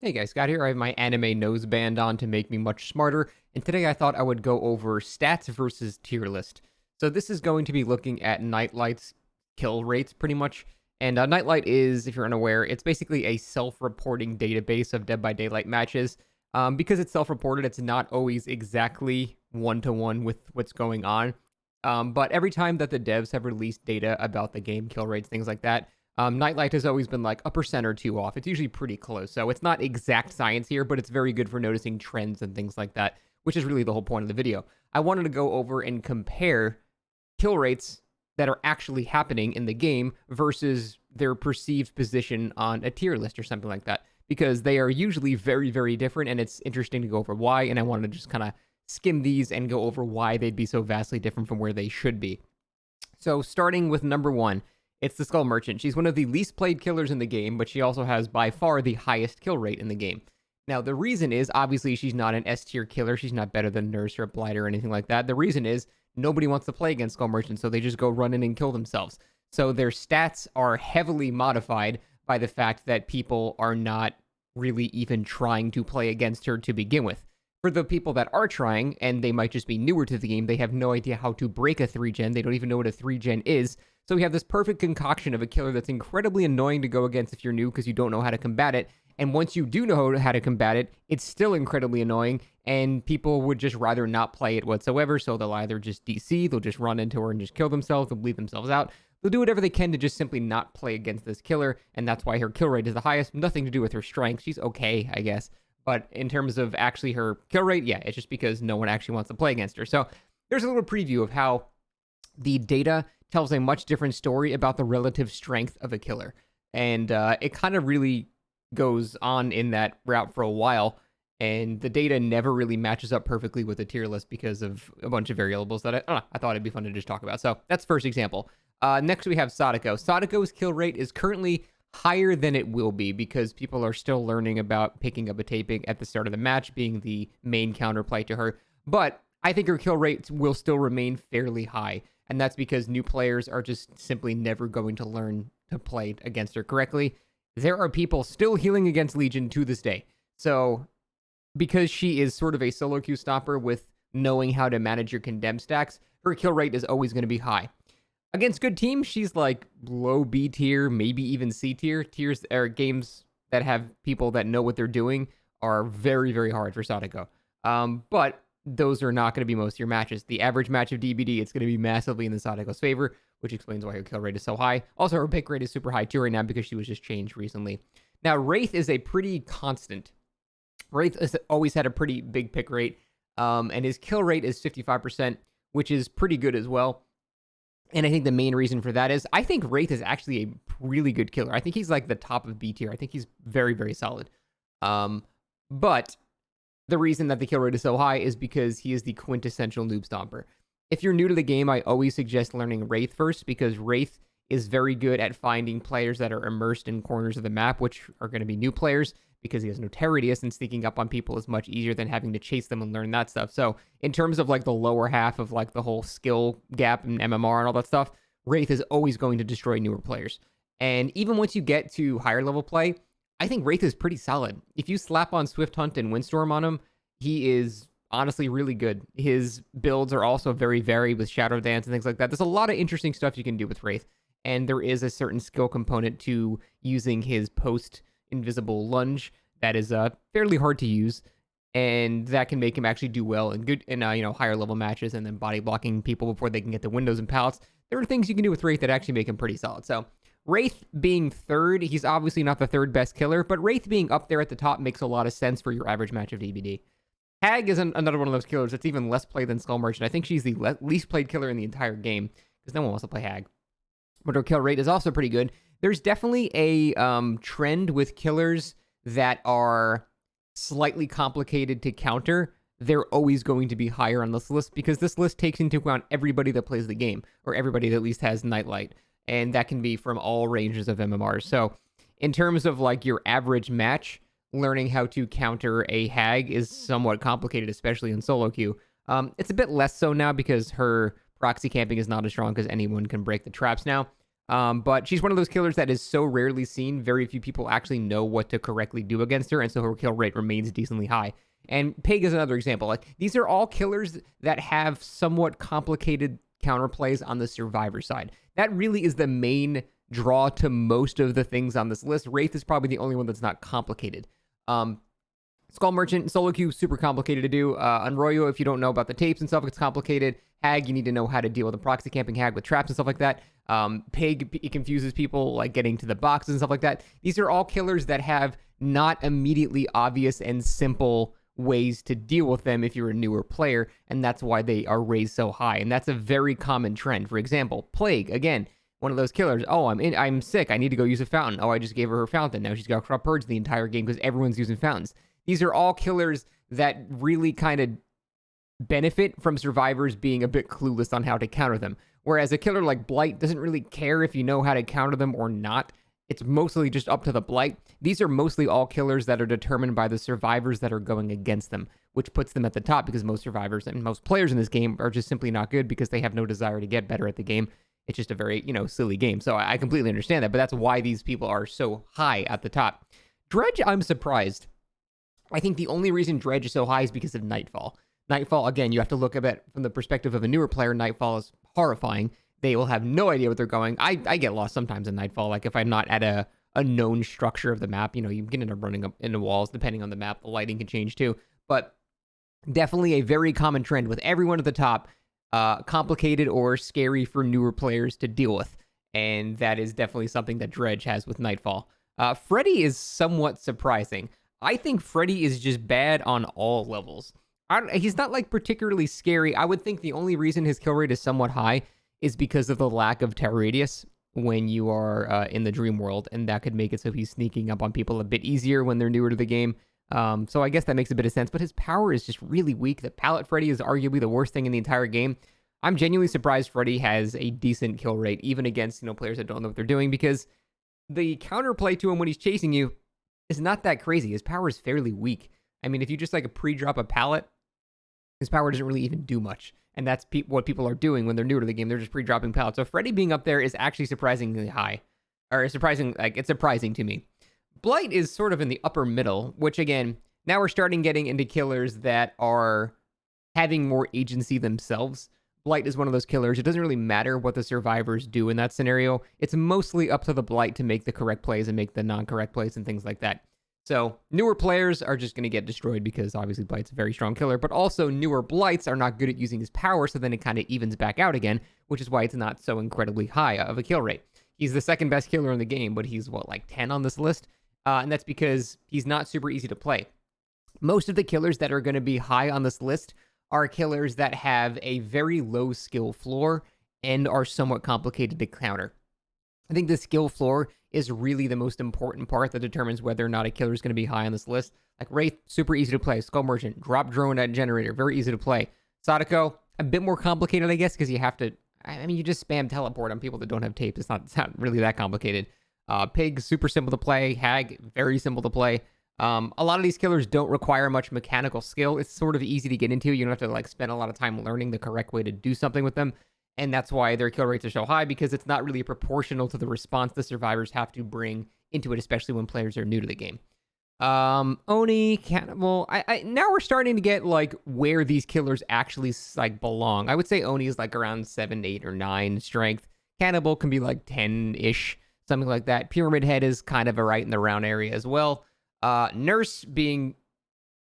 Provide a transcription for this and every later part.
Hey guys, Scott here. I have my anime nose band on to make me much smarter, and today I thought I would go over stats versus tier list. So this is going to be looking at Nightlight's kill rates pretty much. And Nightlight is, if you're unaware, it's basically a self-reporting database of Dead by Daylight matches. Because it's self-reported, it's not always exactly one-to-one with what's going on. But every time that the devs have released data about the game kill rates, things like that, Nightlight has always been like a percent or two off. It's usually pretty close. So it's not exact science here, but it's very good for noticing trends and things like that, which is really the whole point of the video. I wanted to go over and compare kill rates that are actually happening in the game versus their perceived position on a tier list or something like that, because they are usually very, very different, and it's interesting to go over why. And I wanted to just kind of skim these and go over why they'd be so vastly different from where they should be. So starting with number one, it's the Skull Merchant. She's one of the least played killers in the game, but she also has by far the highest kill rate in the game. Now, the reason is, obviously, she's not an S tier killer. She's not better than Nurse or Blighter or anything like that. The reason is, nobody wants to play against Skull Merchant, so they just go run in and kill themselves. So their stats are heavily modified by the fact that people are not really even trying to play against her to begin with. For the people that are trying, and they might just be newer to the game, they have no idea how to break a 3-gen. They don't even know what a 3-gen is. So we have this perfect concoction of a killer that's incredibly annoying to go against if you're new because you don't know how to combat it. And once you do know how to combat it, it's still incredibly annoying, and people would just rather not play it whatsoever. So they'll either just DC, they'll just run into her and just kill themselves, they'll bleed themselves out. They'll do whatever they can to just simply not play against this killer, and that's why her kill rate is the highest. Nothing to do with her strength. She's okay, I guess. But in terms of actually her kill rate, yeah, it's just because no one actually wants to play against her. So there's a little preview of how the data tells a much different story about the relative strength of a killer. And it kind of really goes on in that route for a while. And the data never really matches up perfectly with the tier list because of a bunch of variables that I thought it'd be fun to just talk about. So that's first example. Next, we have Sadako. Sadako's kill rate is currently higher than it will be because people are still learning about picking up a taping at the start of the match being the main counterplay to her. But I think her kill rate will still remain fairly high. And that's because new players are just simply never going to learn to play against her correctly. There are people still healing against Legion to this day. So because she is sort of a solo queue stopper with knowing how to manage your condemned stacks, her kill rate is always going to be high. Against good teams, she's like low B tier, maybe even C tier. Tiers or games that have people that know what they're doing are very, very hard for Sadako. But those are not going to be most of your matches. The average match of DBD, it's going to be massively in the Sadako's favor, which explains why her kill rate is so high. Also, her pick rate is super high too right now because she was just changed recently. Now, Wraith is a pretty constant. Wraith has always had a pretty big pick rate, and his kill rate is 55%, which is pretty good as well. And I think the main reason for that is I think Wraith is actually a really good killer. I think he's like the top of B tier. I think he's very, very solid. But the reason that the kill rate is so high is because he is the quintessential noob stomper. If you're new to the game, I always suggest learning Wraith first because Wraith is very good at finding players that are immersed in corners of the map, which are going to be new players because he has no terror radius, and sneaking up on people is much easier than having to chase them and learn that stuff. So in terms of like the lower half of like the whole skill gap and MMR and all that stuff, Wraith is always going to destroy newer players. And even once you get to higher level play, I think Wraith is pretty solid. If you slap on Swift Hunt and Windstorm on him, he is honestly really good. His builds are also very varied with Shadow Dance and things like that. There's a lot of interesting stuff you can do with Wraith, and there is a certain skill component to using his post-invisible lunge that is fairly hard to use, and that can make him actually do well in good in higher level matches, and then body blocking people before they can get the windows and pallets. There are things you can do with Wraith that actually make him pretty solid. So Wraith being third, he's obviously not the third best killer, but Wraith being up there at the top makes a lot of sense for your average match of DBD. Hag is another one of those killers that's even less played than Skull Merchant. I think she's the least played killer in the entire game because no one wants to play Hag. But her kill rate is also pretty good. There's definitely a trend with killers that are slightly complicated to counter. They're always going to be higher on this list because this list takes into account everybody that plays the game, or everybody that at least has Nightlight. And that can be from all ranges of MMRs. So in terms of like your average match, learning how to counter a Hag is somewhat complicated, especially in solo queue. It's a bit less so now because her proxy camping is not as strong because anyone can break the traps now. But she's one of those killers that is so rarely seen. Very few people actually know what to correctly do against her, and so her kill rate remains decently high. And Pig is another example. Like, these are all killers that have somewhat complicated counterplays on the survivor side. That really is the main draw to most of the things on this list. Wraith is probably the only one that's not complicated. Skull Merchant, solo queue, super complicated to do. Unroyo, if you don't know about the tapes and stuff, it's complicated. Hag, you need to know how to deal with a proxy camping hag with traps and stuff like that. Pig, it confuses people, like getting to the boxes and stuff like that. These are all killers that have not immediately obvious and simple ways to deal with them if you're a newer player, and that's why they are raised so high. And that's a very common trend. For example, Plague, again, one of those killers. Oh, I'm sick. I need to go use a fountain. Oh, I just gave her fountain. Now she's got Corrupt Purge the entire game because everyone's using fountains. These are all killers that really kind of benefit from survivors being a bit clueless on how to counter them. Whereas a killer like Blight doesn't really care if you know how to counter them or not. It's mostly just up to the Blight. These are mostly all killers that are determined by the survivors that are going against them, which puts them at the top because most survivors and most players in this game are just simply not good because they have no desire to get better at the game. It's just a very, silly game. So I completely understand that, but that's why these people are so high at the top. Dredge, I'm surprised. I think the only reason Dredge is so high is because of Nightfall. Nightfall, again, you have to look at it from the perspective of a newer player. Nightfall is horrifying. They will have no idea what they're going. I get lost sometimes in Nightfall. Like, if I'm not at a known structure of the map, you can end up running up into walls depending on the map. The lighting can change too. But definitely a very common trend with everyone at the top, complicated or scary for newer players to deal with. And that is definitely something that Dredge has with Nightfall. Freddy is somewhat surprising. I think Freddy is just bad on all levels. He's not like particularly scary. I would think the only reason his kill rate is somewhat high is because of the lack of terror radius when you are in the dream world, and that could make it so he's sneaking up on people a bit easier when they're newer to the game. So I guess that makes a bit of sense, but his power is just really weak. The Pallet Freddy is arguably the worst thing in the entire game. I'm genuinely surprised Freddy has a decent kill rate, even against players that don't know what they're doing, because the counterplay to him when he's chasing you is not that crazy. His power is fairly weak. I mean, if you just pre-drop a pallet, his power doesn't really even do much. And that's what people are doing when they're new to the game. They're just pre-dropping pallets. So Freddy being up there is actually surprisingly high. Or it's surprising to me. Blight is sort of in the upper middle, which again, now we're starting getting into killers that are having more agency themselves. Blight is one of those killers. It doesn't really matter what the survivors do in that scenario. It's mostly up to the Blight to make the correct plays and make the non-correct plays and things like that. So newer players are just going to get destroyed because obviously Blight's a very strong killer, but also newer Blights are not good at using his power, so then it kind of evens back out again, which is why it's not so incredibly high of a kill rate. He's the second best killer in the game, but he's, 10 on this list? And that's because he's not super easy to play. Most of the killers that are going to be high on this list are killers that have a very low skill floor and are somewhat complicated to counter. I think the skill floor is really the most important part that determines whether or not a killer is going to be high on this list. Like Wraith, super easy to play. Skull Merchant, drop drone at generator, very easy to play. Sadako, a bit more complicated, I guess, because you have to, you just spam teleport on people that don't have tapes. It's not really that complicated. Pig, super simple to play. Hag, very simple to play. A lot of these killers don't require much mechanical skill. It's sort of easy to get into. You don't have to spend a lot of time learning the correct way to do something with them. And that's why their kill rates are so high, because it's not really proportional to the response the survivors have to bring into it, especially when players are new to the game. Oni, Cannibal. Now we're starting to get where these killers actually belong. I would say Oni is around 7, 8, or 9 strength. Cannibal can be 10-ish, something like that. Pyramid Head is kind of a right in the round area as well. Nurse being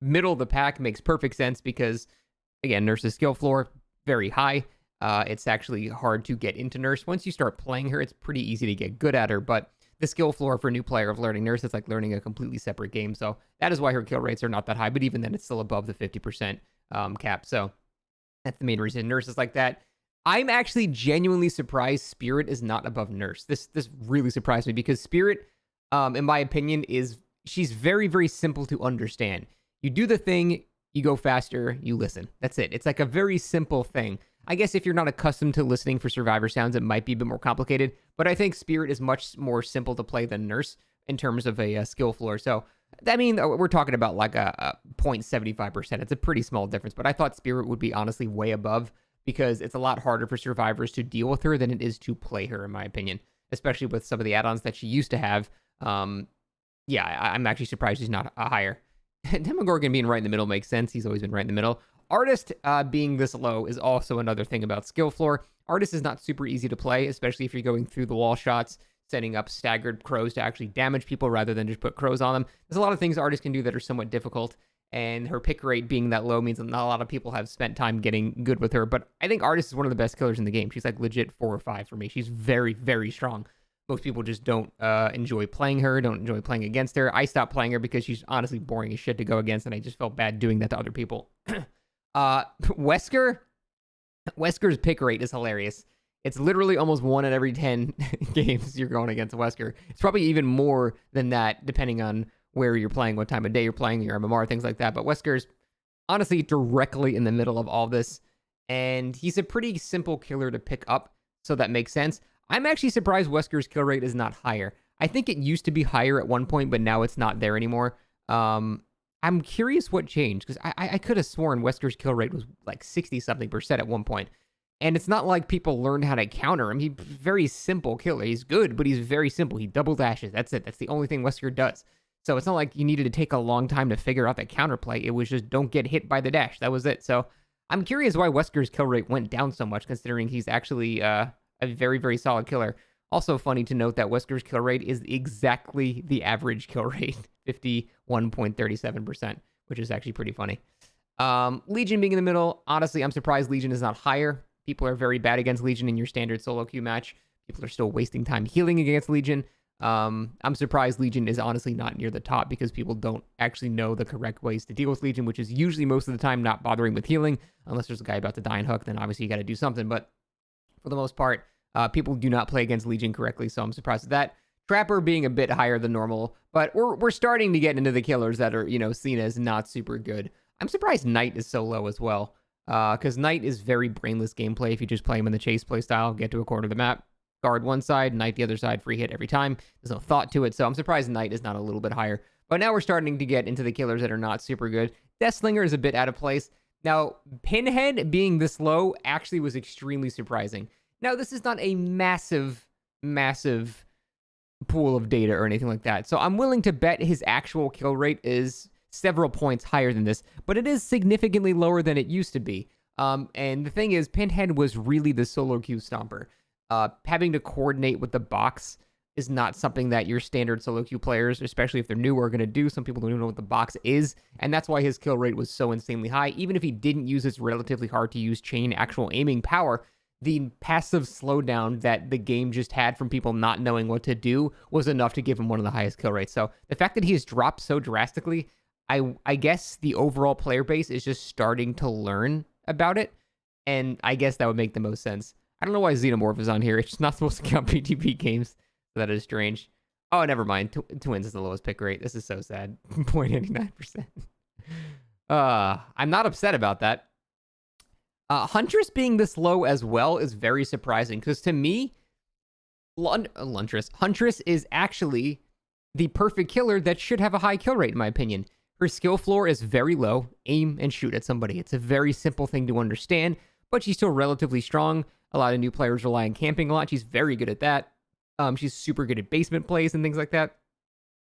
middle of the pack makes perfect sense because, again, Nurse's skill floor, very high. It's actually hard to get into Nurse. Once you start playing her, it's pretty easy to get good at her, but the skill floor for a new player of learning Nurse is like learning a completely separate game, so that is why her kill rates are not that high, but even then, it's still above the 50% cap, so that's the main reason Nurse is like that. I'm actually genuinely surprised Spirit is not above Nurse. This really surprised me, because Spirit, in my opinion, she's very, very simple to understand. You do the thing, you go faster, you listen. That's it. It's a very simple thing. I guess if you're not accustomed to listening for survivor sounds, it might be a bit more complicated, but I think Spirit is much more simple to play than Nurse in terms of a skill floor. So, we're talking about a 0.75%. It's a pretty small difference, but I thought Spirit would be honestly way above, because it's a lot harder for survivors to deal with her than it is to play her, in my opinion. especially with some of the add-ons that she used to have. Yeah, I'm actually surprised he's not higher. Demogorgon being right in the middle makes sense. He's always been right in the middle. Artist being this low is also another thing about skill floor. Artist is not super easy to play, especially if you're going through the wall shots, setting up staggered crows to actually damage people rather than just put crows on them. There's a lot of things Artist can do that are somewhat difficult, and her pick rate being that low means that not a lot of people have spent time getting good with her. But I think Artist is one of the best killers in the game. She's like legit 4 or 5 for me. She's very, very strong. Most people just don't enjoy playing her, don't enjoy playing against her. I stopped playing her because she's honestly boring as shit to go against, and I just felt bad doing that to other people. Wesker's pick rate is hilarious. It's literally almost 1 in every 10 games you're going against Wesker. It's probably even more than that, depending on where you're playing, what time of day you're playing, your MMR, things like that. But Wesker's honestly directly in the middle of all this, and he's a pretty simple killer to pick up, so that makes sense. I'm actually surprised Wesker's kill rate is not higher. I think it used to be higher at one point, but now it's not there anymore. I'm curious what changed, because I could have sworn Wesker's kill rate was like 60-something% at one point. And it's not like people learned how to counter him. He's very simple killer. He's good, but he's very simple. He double dashes. That's it. That's the only thing Wesker does. So it's not like you needed to take a long time to figure out that counterplay. It was just don't get hit by the dash. That was it. So I'm curious why Wesker's kill rate went down so much, considering he's actually a very, very solid killer. Also funny to note that Wesker's kill rate is exactly the average kill rate, 51.37%, which is actually pretty funny. Legion being in the middle, honestly, I'm surprised Legion is not higher. People are very bad against Legion in your standard solo queue match. People are still wasting time healing against Legion. I'm surprised Legion is honestly not near the top because people don't actually know the correct ways to deal with Legion, which is usually most of the time not bothering with healing. Unless there's a guy about to die and hook, then obviously you got to do something. But for the most part, people do not play against Legion correctly, so I'm surprised at that. Trapper being a bit higher than normal, but we're starting to get into the killers that are, seen as not super good. I'm surprised Knight is so low as well, because Knight is very brainless gameplay if you just play him in the chase playstyle, get to a corner of the map, guard one side, Knight the other side, free hit every time. There's no thought to it, so I'm surprised Knight is not a little bit higher. But now we're starting to get into the killers that are not super good. Deathslinger is a bit out of place. Now, Pinhead being this low actually was extremely surprising. Now, this is not a massive pool of data or anything like that, so I'm willing to bet his actual kill rate is several points higher than this, but it is significantly lower than it used to be. And the thing is, Pinhead was really the solo queue stomper. Having to coordinate with the box is not something that your standard solo queue players, especially if they're new, are going to do. Some people don't even know what the box is, and that's why his kill rate was so insanely high. Even if he didn't use his relatively hard to use chain actual aiming power, the passive slowdown that the game just had from people not knowing what to do was enough to give him one of the highest kill rates. So the fact that he has dropped so drastically, I guess the overall player base is just starting to learn about it, and I guess that would make the most sense. I don't know why Xenomorph is on here. It's just not supposed to count PTP games. So that is strange. Oh, never mind. Twins is the lowest pick rate. This is so sad. 0.89%. I'm not upset about that. Huntress being this low as well is very surprising, because to me, Huntress is actually the perfect killer that should have a high kill rate, in my opinion. Her skill floor is very low. Aim and shoot at somebody. It's a very simple thing to understand, but she's still relatively strong. A lot of new players rely on camping a lot. She's very good at that. She's super good at basement plays and things like that.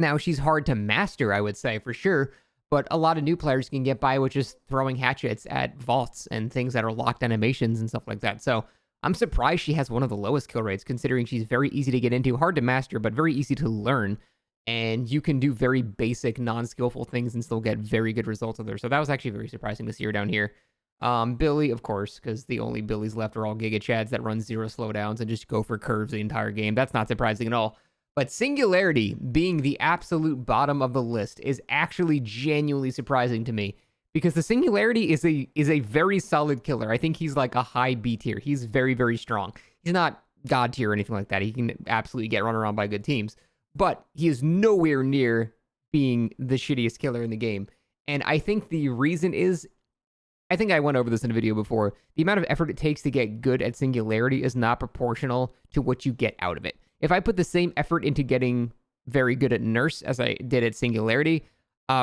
Now, she's hard to master, I would say, for sure, but a lot of new players can get by with just throwing hatchets at vaults and things that are locked animations and stuff like that. So I'm surprised she has one of the lowest kill rates, considering she's very easy to get into, hard to master, but very easy to learn. And you can do very basic, non-skillful things and still get very good results with her. So that was actually very surprising to see her down here. Billy, of course, because the only Billies left are all Giga Chads that run 0 slowdowns and just go for curves the entire game. That's not surprising at all. But Singularity being the absolute bottom of the list is actually genuinely surprising to me, because the Singularity is a very solid killer. I think he's like a high B tier. He's very, very strong. He's not God tier or anything like that. He can absolutely get run around by good teams, but he is nowhere near being the shittiest killer in the game. And I think the reason is, I think I went over this in a video before, the amount of effort it takes to get good at Singularity is not proportional to what you get out of it. If I put the same effort into getting very good at Nurse as I did at Singularity,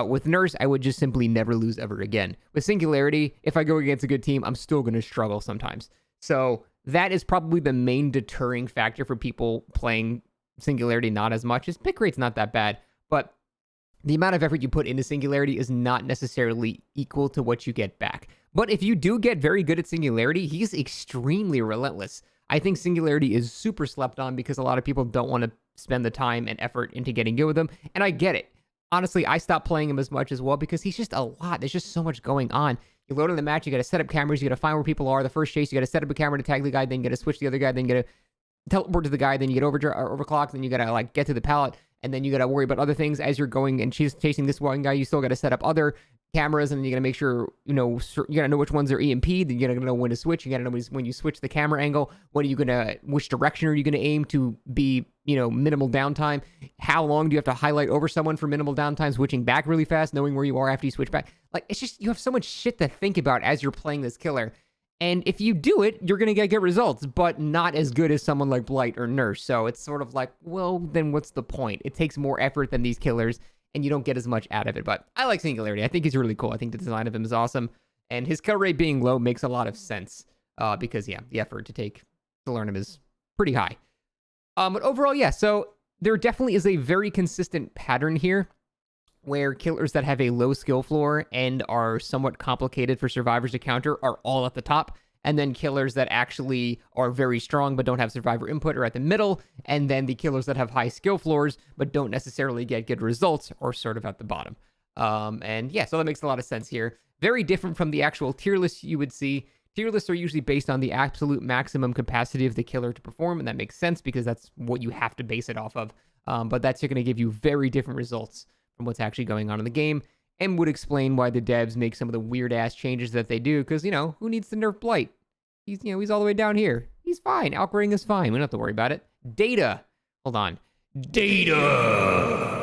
with Nurse, I would just simply never lose ever again. With Singularity, if I go against a good team, I'm still going to struggle sometimes. So that is probably the main deterring factor for people playing Singularity not as much. His pick rate's not that bad, but the amount of effort you put into Singularity is not necessarily equal to what you get back. But if you do get very good at Singularity, he's extremely relentless. I think Singularity is super slept on because a lot of people don't want to spend the time and effort into getting good with him, and I get it. Honestly, I stopped playing him as much as well because he's just a lot. There's just so much going on. You load in the match, you got to set up cameras, you got to find where people are. The first chase, you got to set up a camera to tag the guy, then you got to switch the other guy, then you got to teleport to the guy, then you get overclocked, then you got to like get to the pallet, and then you got to worry about other things as you're going and chasing this one guy. You still got to set up other cameras, and then you got to make sure, you got to know which ones are EMP, then you got to know when to switch. You got to know when you switch the camera angle, which direction are you going to aim to be, minimal downtime? How long do you have to highlight over someone for minimal downtime, switching back really fast, knowing where you are after you switch back? Like, it's just, you have so much shit to think about as you're playing this killer. And if you do it, you're going to get good results, but not as good as someone like Blight or Nurse. So it's sort of like, well, then what's the point? It takes more effort than these killers, and you don't get as much out of it. But I like Singularity. I think he's really cool. I think the design of him is awesome. And his kill rate being low makes a lot of sense because, yeah, the effort to learn him is pretty high. But overall, yeah, so there definitely is a very consistent pattern here where killers that have a low skill floor and are somewhat complicated for survivors to counter are all at the top, and then killers that actually are very strong but don't have survivor input are at the middle, and then the killers that have high skill floors but don't necessarily get good results are sort of at the bottom. And yeah, so that makes a lot of sense here. Very different from the actual tier list you would see. Tier lists are usually based on the absolute maximum capacity of the killer to perform, and that makes sense because that's what you have to base it off of. But that's going to give you very different results from what's actually going on in the game, and would explain why the devs make some of the weird-ass changes that they do, because, who needs to nerf Blight? He's all the way down here. He's fine. Outgrading is fine. We don't have to worry about it. Data. Hold on. Data!